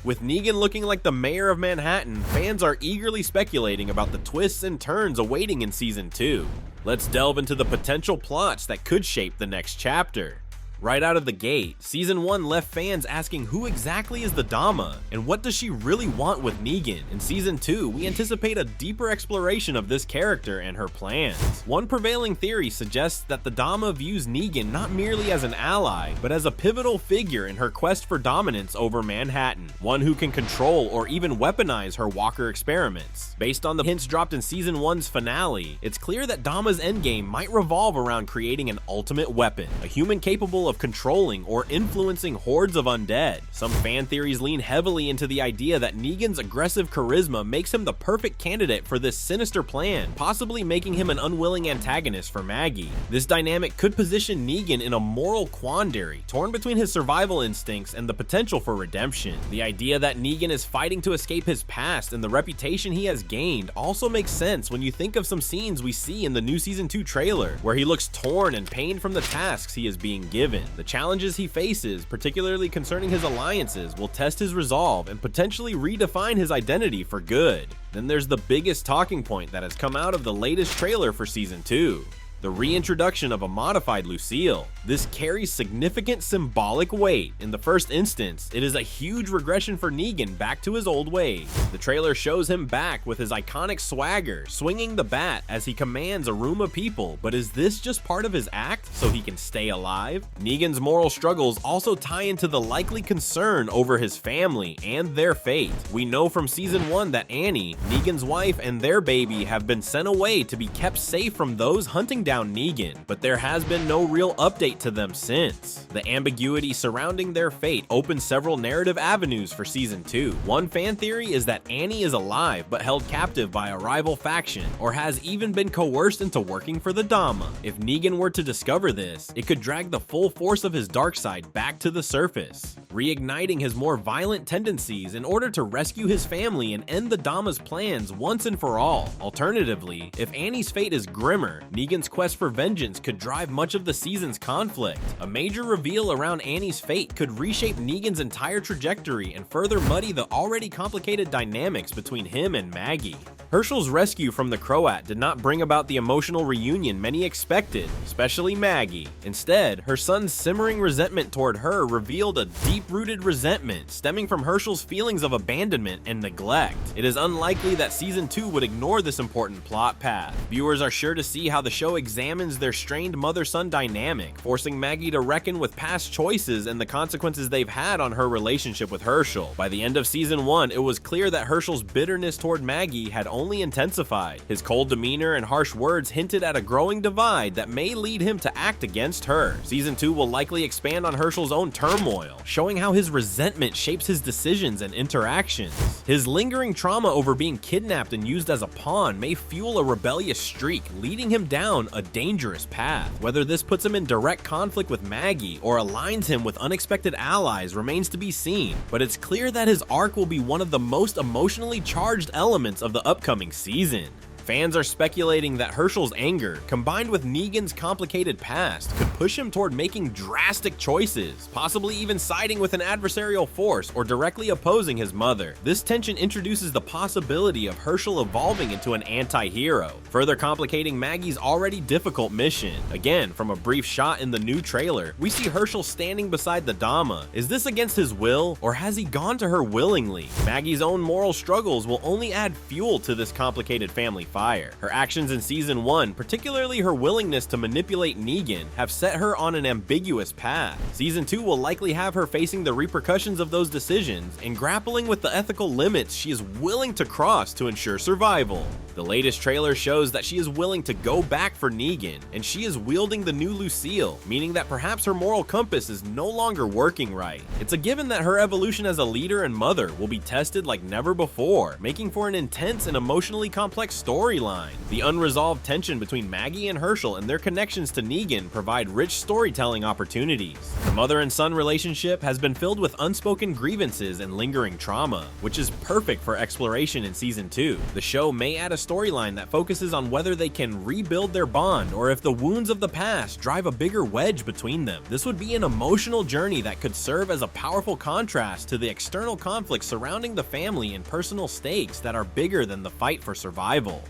With Negan looking like the mayor of Manhattan, fans are eagerly speculating about the twists and turns awaiting in Season 2. Let's delve into the potential plots that could shape the next chapter. Right out of the gate, Season 1 left fans asking who exactly is the Dama, and what does she really want with Negan? In Season 2, we anticipate a deeper exploration of this character and her plans. One prevailing theory suggests that the Dama views Negan not merely as an ally, but as a pivotal figure in her quest for dominance over Manhattan, one who can control or even weaponize her Walker experiments. Based on the hints dropped in Season 1's finale, it's clear that Dama's endgame might revolve around creating an ultimate weapon, a human capable of controlling or influencing hordes of undead. Some fan theories lean heavily into the idea that Negan's aggressive charisma makes him the perfect candidate for this sinister plan, possibly making him an unwilling antagonist for Maggie. This dynamic could position Negan in a moral quandary, torn between his survival instincts and the potential for redemption. The idea that Negan is fighting to escape his past and the reputation he has gained also makes sense when you think of some scenes we see in the new Season 2 trailer, where he looks torn and pained from the tasks he is being given. The challenges he faces, particularly concerning his alliances, will test his resolve and potentially redefine his identity for good. Then there's the biggest talking point that has come out of the latest trailer for Season 2. The reintroduction of a modified Lucille. This carries significant symbolic weight. In the first instance, it is a huge regression for Negan back to his old ways. The trailer shows him back with his iconic swagger, swinging the bat as he commands a room of people, but is this just part of his act so he can stay alive? Negan's moral struggles also tie into the likely concern over his family and their fate. We know from Season 1 that Annie, Negan's wife, and their baby have been sent away to be kept safe from those hunting down Negan, but there has been no real update to them since. The ambiguity surrounding their fate opens several narrative avenues for Season 2. One fan theory is that Annie is alive but held captive by a rival faction, or has even been coerced into working for the Dama. If Negan were to discover this, it could drag the full force of his dark side back to the surface, reigniting his more violent tendencies in order to rescue his family and end the Dama's plans once and for all. Alternatively, if Annie's fate is grimmer, Negan's quest for vengeance could drive much of the season's conflict. A major reveal around Annie's fate could reshape Negan's entire trajectory and further muddy the already complicated dynamics between him and Maggie. Hershel's rescue from the Croat did not bring about the emotional reunion many expected, especially Maggie. Instead, her son's simmering resentment toward her revealed a deep-rooted resentment stemming from Hershel's feelings of abandonment and neglect. It is unlikely that Season 2 would ignore this important plot path. Viewers are sure to see how the show examines their strained mother-son dynamic, forcing Maggie to reckon with past choices and the consequences they've had on her relationship with Hershel. By the end of Season 1, it was clear that Hershel's bitterness toward Maggie had only intensified. His cold demeanor and harsh words hinted at a growing divide that may lead him to act against her. Season 2 will likely expand on Hershel's own turmoil, showing how his resentment shapes his decisions and interactions. His lingering trauma over being kidnapped and used as a pawn may fuel a rebellious streak, leading him down a dangerous path. Whether this puts him in direct conflict with Maggie or aligns him with unexpected allies remains to be seen, but it's clear that his arc will be one of the most emotionally charged elements of the upcoming season. Fans are speculating that Hershel's anger, combined with Negan's complicated past, could push him toward making drastic choices, possibly even siding with an adversarial force or directly opposing his mother. This tension introduces the possibility of Hershel evolving into an anti-hero, further complicating Maggie's already difficult mission. Again, from a brief shot in the new trailer, we see Hershel standing beside the Dama. Is this against his will, or has he gone to her willingly? Maggie's own moral struggles will only add fuel to this complicated family fire. Her actions in Season 1, particularly her willingness to manipulate Negan, have set her on an ambiguous path. Season 2 will likely have her facing the repercussions of those decisions and grappling with the ethical limits she is willing to cross to ensure survival. The latest trailer shows that she is willing to go back for Negan, and she is wielding the new Lucille, meaning that perhaps her moral compass is no longer working right. It's a given that her evolution as a leader and mother will be tested like never before, making for an intense and emotionally complex story. storyline. The unresolved tension between Maggie and Hershel and their connections to Negan provide rich storytelling opportunities. The mother and son relationship has been filled with unspoken grievances and lingering trauma, which is perfect for exploration in Season 2. The show may add a storyline that focuses on whether they can rebuild their bond or if the wounds of the past drive a bigger wedge between them. This would be an emotional journey that could serve as a powerful contrast to the external conflicts surrounding the family and personal stakes that are bigger than the fight for survival.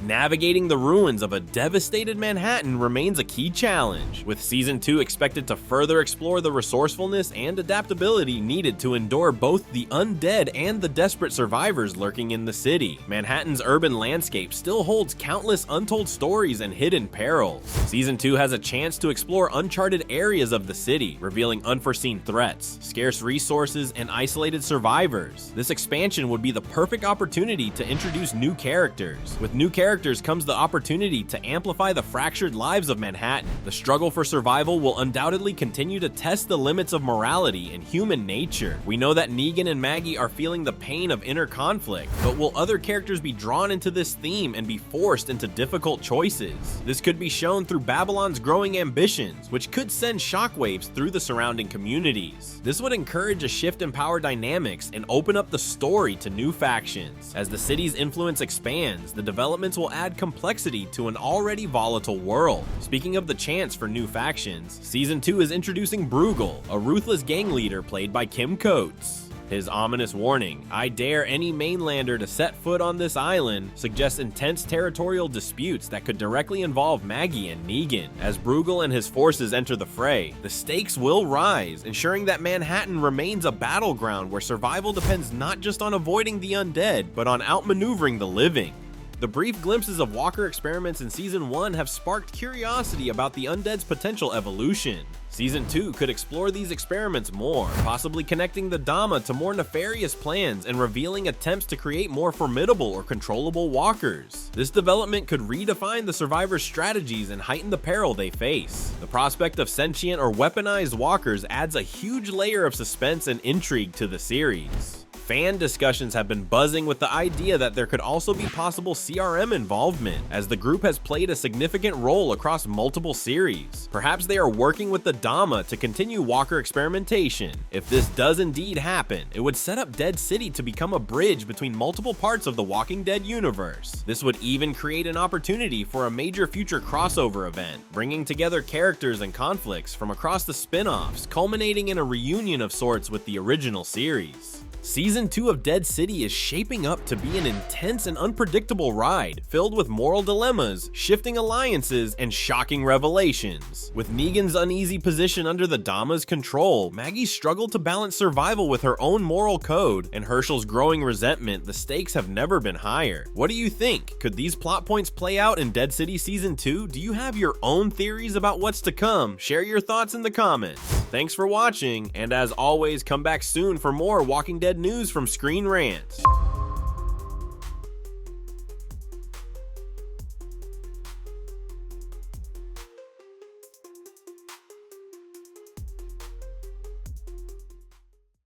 Navigating the ruins of a devastated Manhattan remains a key challenge, with Season 2 expected to further explore the resourcefulness and adaptability needed to endure both the undead and the desperate survivors lurking in the city. Manhattan's urban landscape still holds countless untold stories and hidden perils. Season 2 has a chance to explore uncharted areas of the city, revealing unforeseen threats, scarce resources, and isolated survivors. This expansion would be the perfect opportunity to introduce new characters. With new characters comes the opportunity to amplify the fractured lives of Manhattan. The struggle for survival will undoubtedly continue to test the limits of morality and human nature. We know that Negan and Maggie are feeling the pain of inner conflict, but will other characters be drawn into this theme and be forced into difficult choices? This could be shown through Babylon's growing ambitions, which could send shockwaves through the surrounding communities. This would encourage a shift in power dynamics and open up the story to new factions. As the city's influence expands, the developments will add complexity to an already volatile world. Speaking of the chance for new factions, Season 2 is introducing Bruegel, a ruthless gang leader played by Kim Coates. His ominous warning, "I dare any mainlander to set foot on this island," suggests intense territorial disputes that could directly involve Maggie and Negan. As Bruegel and his forces enter the fray, the stakes will rise, ensuring that Manhattan remains a battleground where survival depends not just on avoiding the undead, but on outmaneuvering the living. The brief glimpses of Walker experiments in Season 1 have sparked curiosity about the undead's potential evolution. Season 2 could explore these experiments more, possibly connecting the Dama to more nefarious plans and revealing attempts to create more formidable or controllable walkers. This development could redefine the survivors' strategies and heighten the peril they face. The prospect of sentient or weaponized walkers adds a huge layer of suspense and intrigue to the series. Fan discussions have been buzzing with the idea that there could also be possible CRM involvement, as the group has played a significant role across multiple series. Perhaps they are working with the Dama to continue Walker experimentation. If this does indeed happen, it would set up Dead City to become a bridge between multiple parts of the Walking Dead universe. This would even create an opportunity for a major future crossover event, bringing together characters and conflicts from across the spin-offs, culminating in a reunion of sorts with the original series. Season 2 of Dead City is shaping up to be an intense and unpredictable ride, filled with moral dilemmas, shifting alliances, and shocking revelations. With Negan's uneasy position under the Dama's control, Maggie's struggle to balance survival with her own moral code, and Hershel's growing resentment, the stakes have never been higher. What do you think? Could these plot points play out in Dead City Season 2? Do you have your own theories about what's to come? Share your thoughts in the comments. Thanks for watching, and as always, come back soon for more Walking Dead news from ScreenRant.